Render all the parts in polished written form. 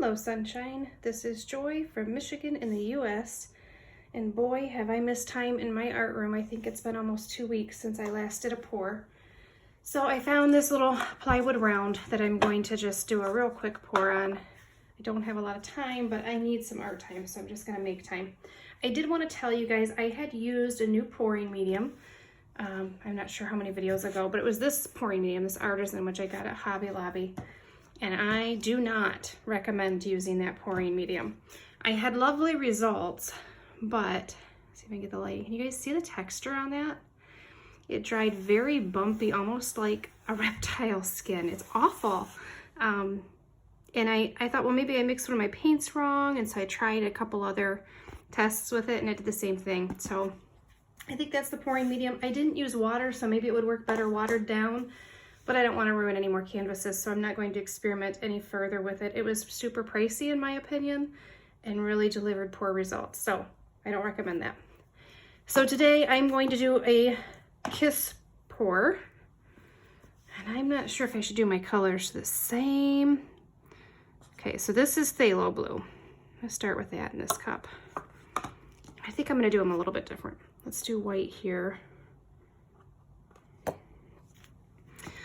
Hello sunshine, this is Joy from Michigan in the US, and boy have I missed time in my art room. I think it's been almost 2 weeks since I last did a pour. So I found this little plywood round that I'm going to just do a real quick pour on. I don't have a lot of time, but I need some art time, so I'm just gonna make time. I did want to tell you guys I had used a new pouring medium. I'm not sure how many videos ago, but it was this pouring medium, this Artisan, which I got at Hobby Lobby. And I do not recommend using that pouring medium. I had lovely results, but see if I can get the light. Can you guys see the texture on that? It dried very bumpy, almost like a reptile skin. It's awful. And I thought, well, maybe I mixed one of my paints wrong, and so I tried a couple other tests with it, and it did the same thing. So I think that's the pouring medium. I didn't use water, so maybe it would work better watered down. But I don't want to ruin any more canvases, so I'm not going to experiment any further with it. It was super pricey in my opinion and really delivered poor results, so I don't recommend that. So today I'm going to do a kiss pour, and I'm not sure if I should do my colors the same. Okay, so this is phthalo blue. I'm gonna start with that in this cup. I think I'm gonna do them a little bit different. Let's do white here.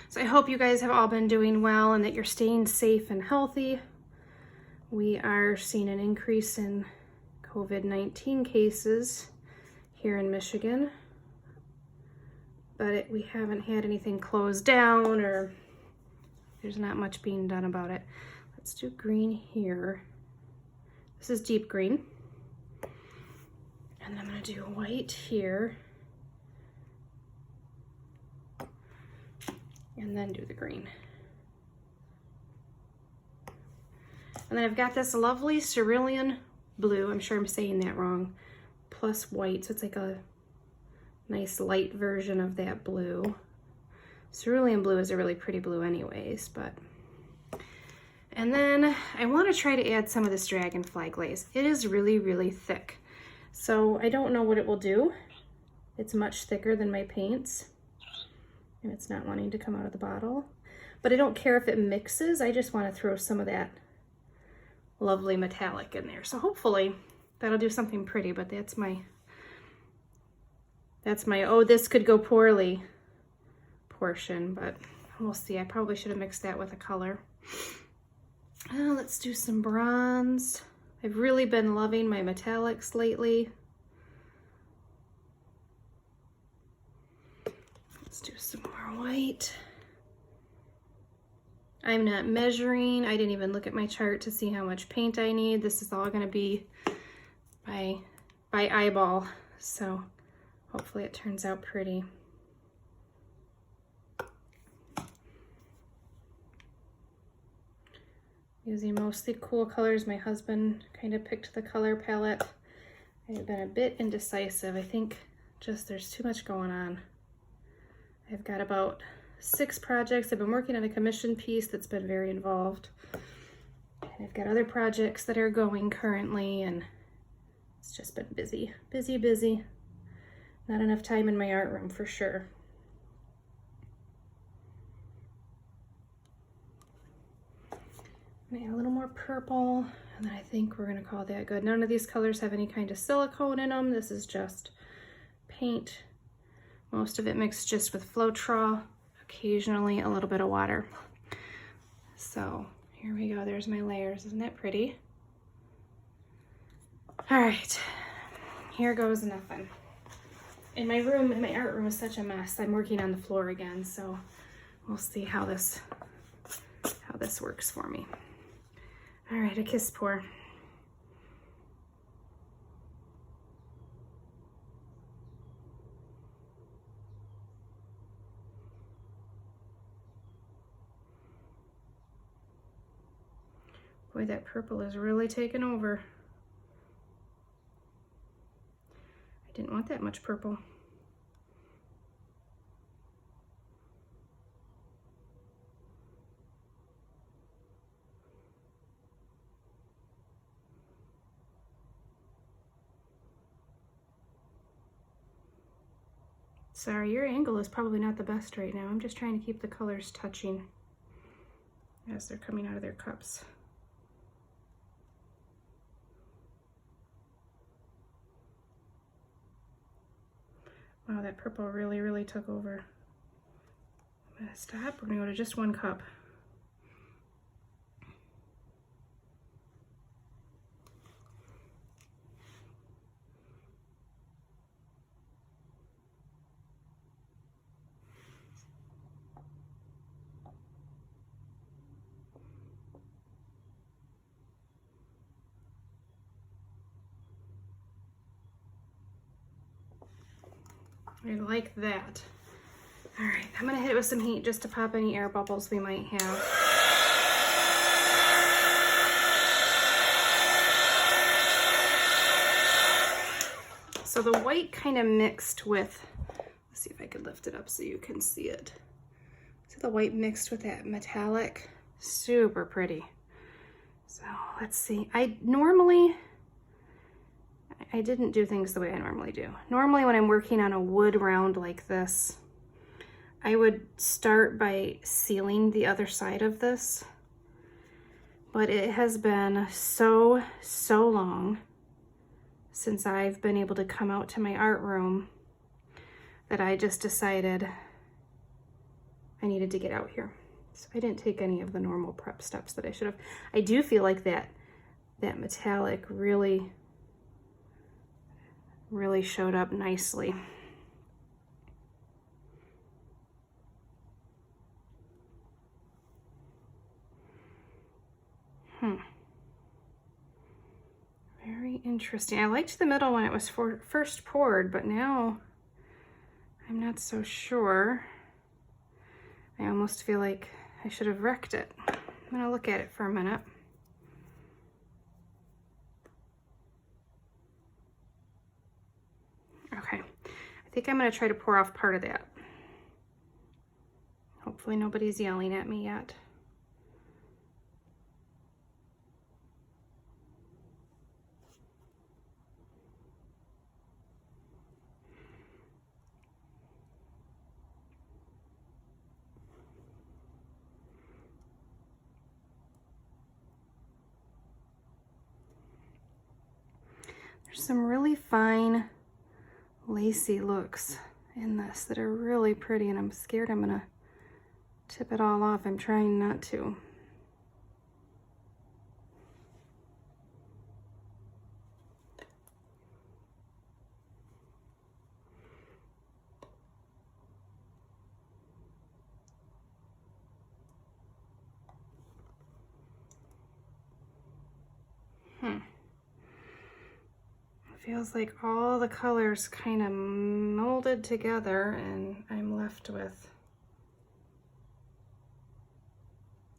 So I hope you guys have all been doing well and that you're staying safe and healthy. We are seeing an increase in COVID-19 cases here in Michigan, but we haven't had anything closed down, or there's not much being done about it. Let's do green here. This is deep green. And I'm gonna do white here. And then do the green. And then I've got this lovely cerulean blue, I'm sure I'm saying that wrong, plus white, so it's like a nice light version of that blue. Cerulean blue is a really pretty blue anyways, but. And then I want to try to add some of this dragonfly glaze. It is really, really thick. So I don't know what it will do. It's much thicker than my paints, and it's not wanting to come out of the bottle. But I don't care if it mixes, I just want to throw some of that lovely metallic in there. So hopefully that'll do something pretty, but that's my oh, this could go poorly portion, but we'll see. I probably should have mixed that with a color. Let's do some bronze. I've really been loving my metallics lately. Let's do some more white. I'm not measuring. I didn't even look at my chart to see how much paint I need. This is all going to be by eyeball, so hopefully it turns out pretty. Using mostly cool colors. My husband kind of picked the color palette. I've been a bit indecisive. I think just there's too much going on. I've got about 6 projects. I've been working on a commission piece that's been very involved. And I've got other projects that are going currently, and it's just been busy, busy, busy. Not enough time in my art room for sure. Maybe a little more purple, and then I think we're gonna call that good. None of these colors have any kind of silicone in them. This is just paint. Most of it mixed just with Floetrol, occasionally a little bit of water. So here we go, there's my layers. Isn't that pretty? All right, here goes nothing. In my room, in my art room is such a mess. I'm working on the floor again, so we'll see how this works for me. All right, a kiss pour. Boy, that purple is really taking over. I didn't want that much purple. Sorry, your angle is probably not the best right now. I'm just trying to keep the colors touching as they're coming out of their cups. Wow, that purple really, really took over. I'm gonna stop. We're gonna go to just 1 cup. I like that. All right, I'm gonna hit it with some heat just to pop any air bubbles we might have. So the white kind of mixed with, let's see if I could lift it up so you can see it. So the white mixed with that metallic, super pretty. So let's see, I didn't do things the way I normally do. Normally when I'm working on a wood round like this, I would start by sealing the other side of this, but it has been so long since I've been able to come out to my art room that I just decided I needed to get out here. So I didn't take any of the normal prep steps that I should have. I do feel like that metallic really showed up nicely. Very interesting. I liked the middle when it was first poured, but now I'm not so sure. I almost feel like I should have wrecked it. I'm gonna look at it for a minute. Okay, I think I'm gonna try to pour off part of that. Hopefully nobody's yelling at me yet. There's some really fine lacy looks in this that are really pretty, and I'm scared I'm gonna tip it all off. I'm trying not to. Feels like all the colors kind of molded together and I'm left with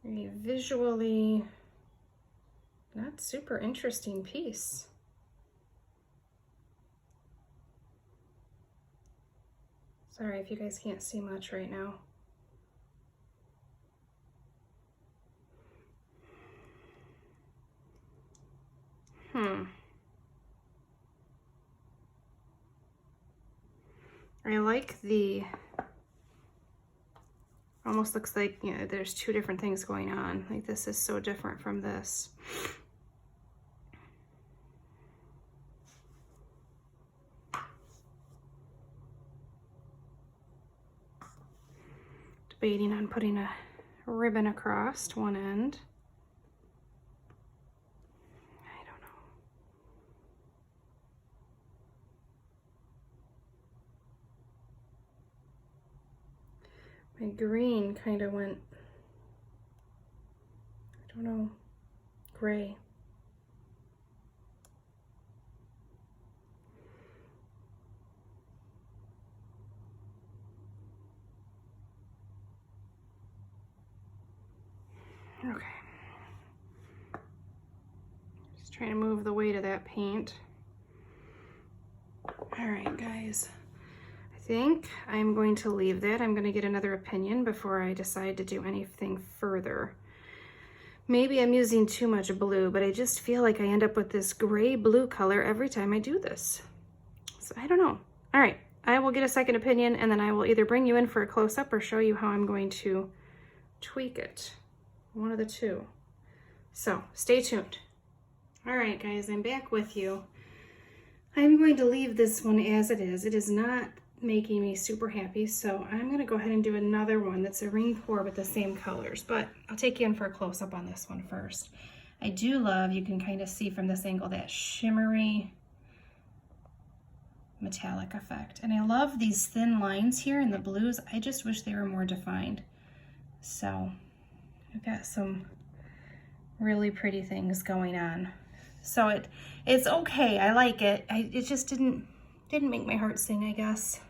a visually not super interesting piece. Sorry if you guys can't see much right now. I like almost looks like, you know, there's 2 different things going on. Like this is so different from this. Debating on putting a ribbon across one end. My green kind of went, I don't know, gray. Okay. Just trying to move the weight of that paint. All right, guys. I think I'm going to leave that. I'm going to get another opinion before I decide to do anything further. Maybe I'm using too much blue, but I just feel like I end up with this gray blue color every time I do this. So I don't know. All right, I will get a second opinion and then I will either bring you in for a close-up or show you how I'm going to tweak it. One of the two. So stay tuned. All right, guys, I'm back with you. I'm going to leave this one as it is. It is not making me super happy. So I'm gonna go ahead and do another one that's a ring pour with the same colors, but I'll take you in for a close-up on this one first. I do love, you can kind of see from this angle, that shimmery metallic effect. And I love these thin lines here in the blues. I just wish they were more defined. So I've got some really pretty things going on. So it's okay, I like it. It just didn't make my heart sing, I guess.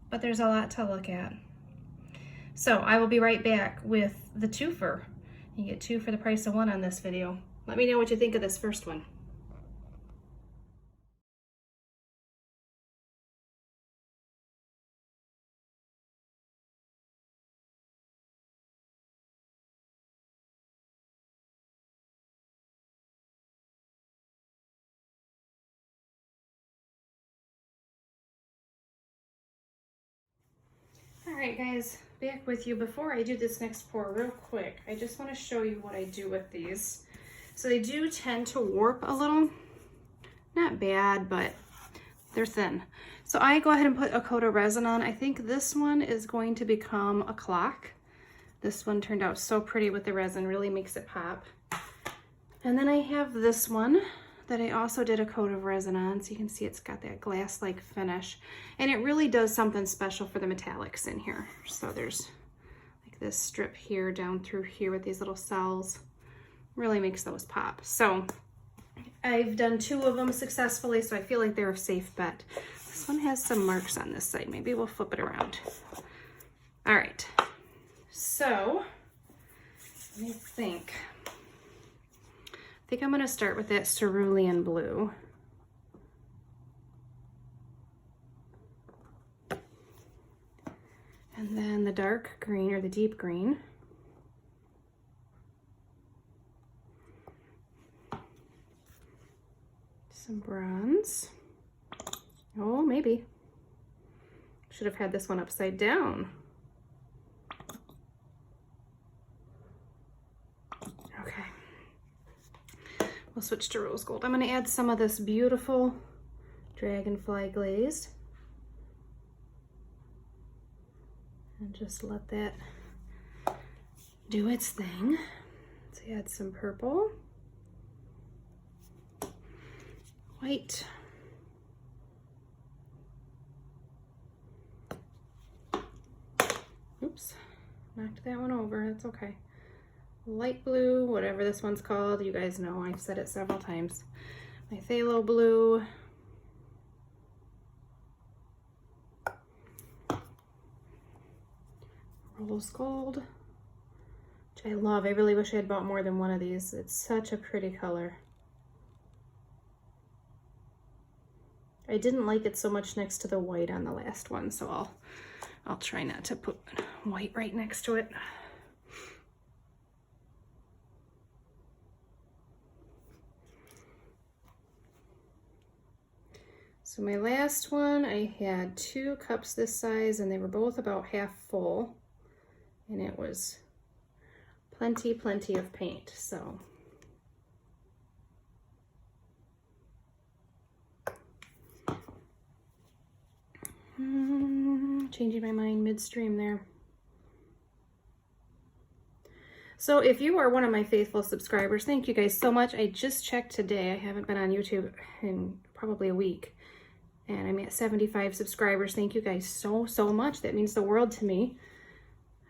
But there's a lot to look at. So I will be right back with the twofer. You get 2 for the price of 1 on this video. Let me know what you think of this first one. All right, guys, back with you. Before I do this next pour real quick, I just want to show you what I do with these. So they do tend to warp a little. Not bad, but they're thin. So I go ahead and put a coat of resin on. I think this one is going to become a clock. This one turned out so pretty with the resin, really makes it pop. And then I have this one that I also did a coat of resin on, so you can see it's got that glass-like finish. And it really does something special for the metallics in here. So there's like this strip here down through here with these little cells. Really makes those pop. So I've done 2 of them successfully, so I feel like they're a safe bet. This one has some marks on this side. Maybe we'll flip it around. All right, so let me think. I think I'm gonna start with that cerulean blue. And then the dark green or the deep green. Some bronze. Oh, maybe. Should have had this one upside down. Okay. We'll switch to rose gold. I'm going to add some of this beautiful dragonfly glaze. And just let that do its thing. Let's add some purple. White. Oops, knocked that one over, that's okay. Light blue, whatever this one's called, you guys know, I've said it several times. My phthalo blue. Rose gold, which I love. I really wish I had bought more than one of these. It's such a pretty color. I didn't like it so much next to the white on the last one, so I'll try not to put white right next to it. So my last one, I had 2 cups this size and they were both about half full, and it was plenty of paint. So changing my mind midstream there. So if you are one of my faithful subscribers, thank you guys so much. I just checked today. I haven't been on YouTube in probably a week, and I'm at 75 subscribers. Thank you guys so much. That means the world to me.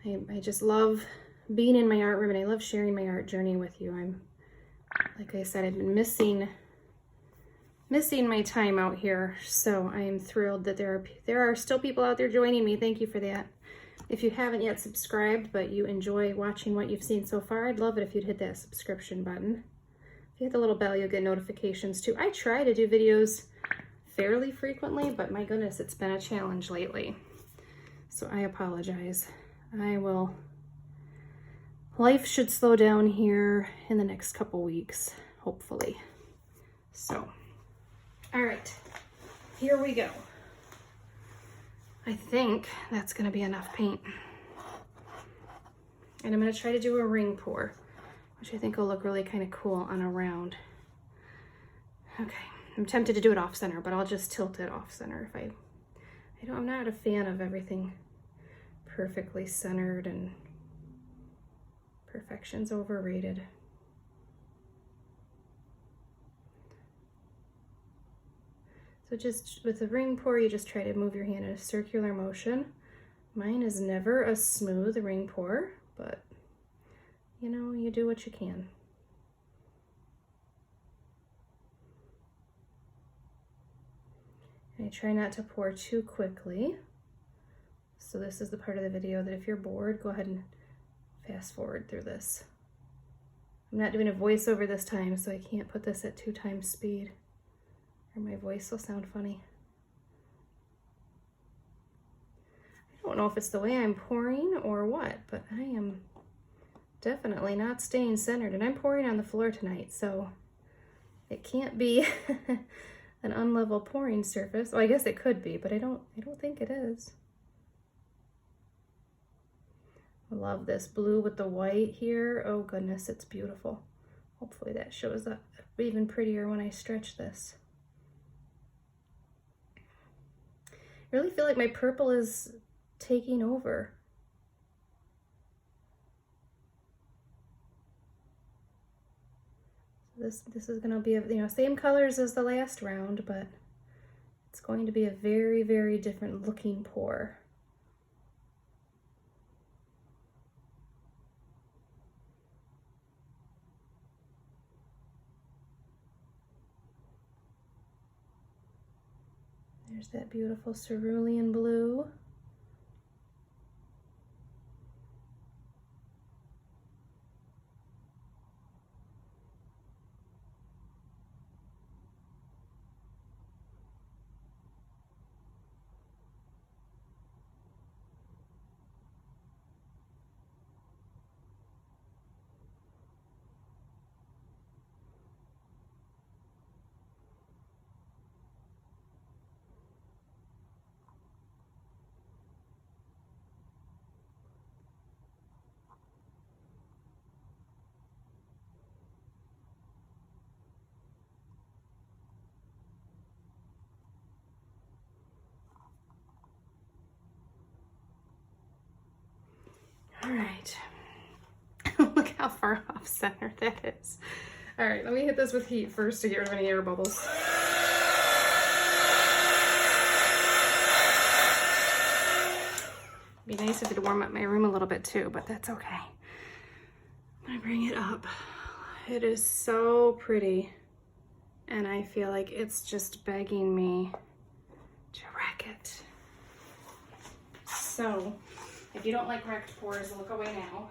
I just love being in my art room, and I love sharing my art journey with you. Like I said, I've been missing my time out here, so I am thrilled that there are still people out there joining me. Thank you for that. If you haven't yet subscribed, but you enjoy watching what you've seen so far, I'd love it if you'd hit that subscription button. If you hit the little bell, you'll get notifications too. I try to do videos fairly frequently, but my goodness, it's been a challenge lately. So I apologize. Life should slow down here in the next couple weeks, hopefully. So, all right, here we go. I think that's gonna be enough paint. And I'm gonna try to do a ring pour, which I think will look really kind of cool on a round. Okay, I'm tempted to do it off center, but I'll just tilt it off center I'm not a fan of everything perfectly centered, and perfection's overrated. So just with the ring pour, you just try to move your hand in a circular motion. Mine is never a smooth ring pour, but you know, you do what you can. And I try not to pour too quickly. So this is the part of the video that if you're bored, go ahead and fast forward through this. I'm not doing a voiceover this time, so I can't put this at 2 times speed, or my voice will sound funny. I don't know if it's the way I'm pouring or what, but I am definitely not staying centered, and I'm pouring on the floor tonight, so it can't be an unlevel pouring surface. Well, I guess it could be, but I don't think it is. I love this blue with the white here. Oh goodness, it's beautiful. Hopefully that shows up even prettier when I stretch this. I really feel like my purple is taking over. This is going to be, you know, same colors as the last round, but it's going to be a very, very different looking pour. There's that beautiful cerulean blue. All right. Look how far off center that is. All right, let me hit this with heat first to get rid of any air bubbles. It'd be nice if it'd warm up my room a little bit too, but that's okay. I'm gonna bring it up. It is so pretty, and I feel like it's just begging me to wreck it. So, if you don't like wrecked pours, look away now.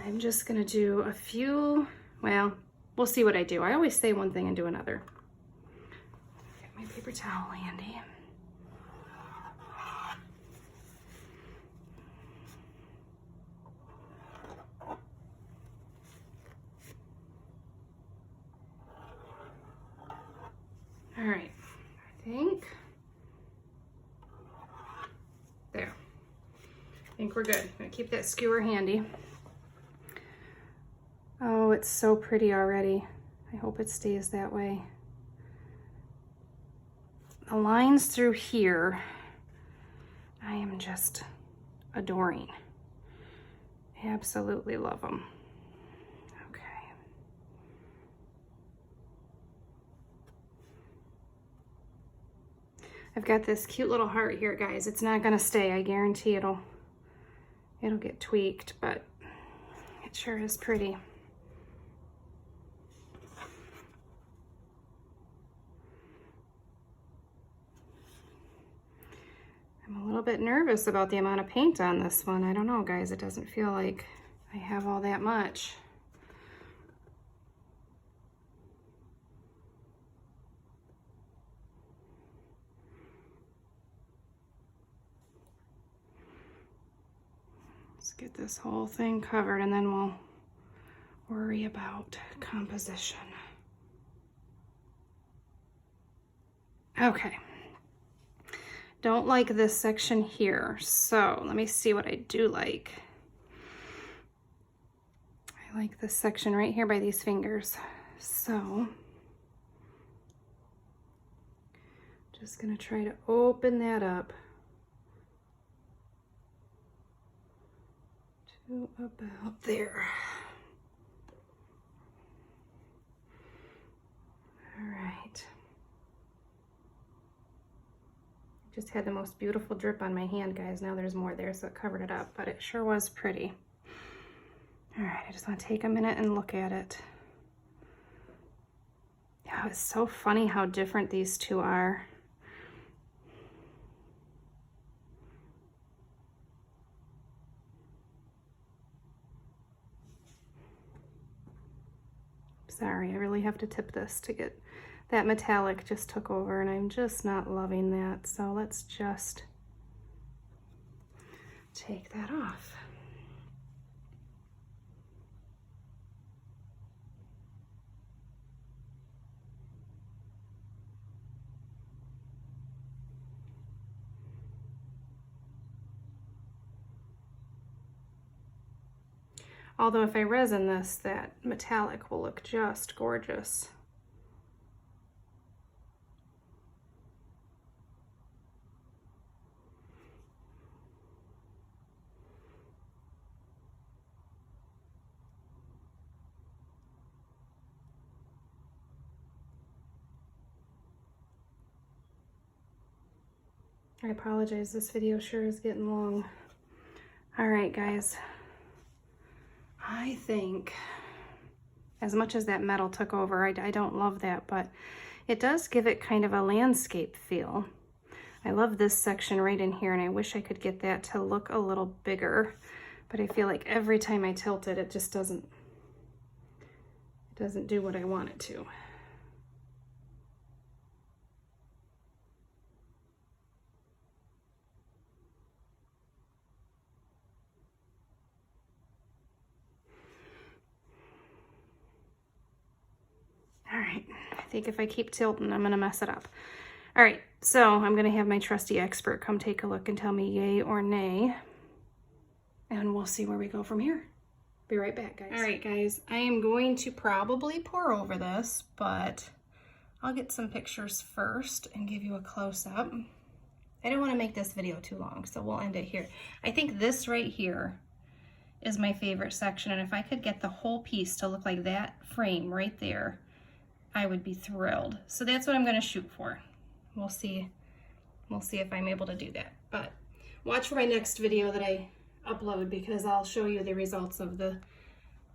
I'm just gonna do a few, well, we'll see what I do. I always say one thing and do another. Get my paper towel handy. All right, I think, there. I think we're good. I'm gonna keep that skewer handy. Oh, it's so pretty already. I hope it stays that way. The lines through here, I am just adoring. Absolutely love them. Okay. I've got this cute little heart here, guys. It's not gonna stay. I guarantee it'll get tweaked, but it sure is pretty. I'm a little bit nervous about the amount of paint on this one. I don't know, guys. It doesn't feel like I have all that much. Let's get this whole thing covered, and then we'll worry about composition. Okay. Don't like this section here, so let me see what I do like. I like this section right here by these fingers. So Just gonna try to open that up to about there. All right. Just had the most beautiful drip on my hand, guys. Now there's more there, so it covered it up, but it sure was pretty. All right, I just want to take a minute and look at it. Yeah, it's so funny how different these two are. Sorry, I really have to tip this to get that metallic just took over, and I'm just not loving that. So let's just take that off. Although if I resin this, that metallic will look just gorgeous. I apologize, this video sure is getting long. All right, guys. I think, as much as that metal took over, I don't love that, but it does give it kind of a landscape feel. I love this section right in here, and I wish I could get that to look a little bigger, but I feel like every time I tilt it, it just doesn't do what I want it to. All right, I think if I keep tilting, I'm gonna mess it up. All right, so I'm gonna have my trusty expert come take a look and tell me yay or nay, and we'll see where we go from here. Be right back, guys. All right, guys, I am going to probably pour over this, but I'll get some pictures first and give you a close-up. I don't wanna make this video too long, so we'll end it here. I think this right here is my favorite section, and if I could get the whole piece to look like that frame right there, I would be thrilled. So that's what I'm gonna shoot for. We'll see if I'm able to do that. But watch for my next video that I upload, because I'll show you the results of the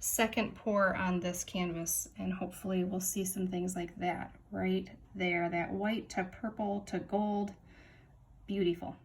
second pour on this canvas, and hopefully we'll see some things like that right there, that white to purple to gold. Beautiful.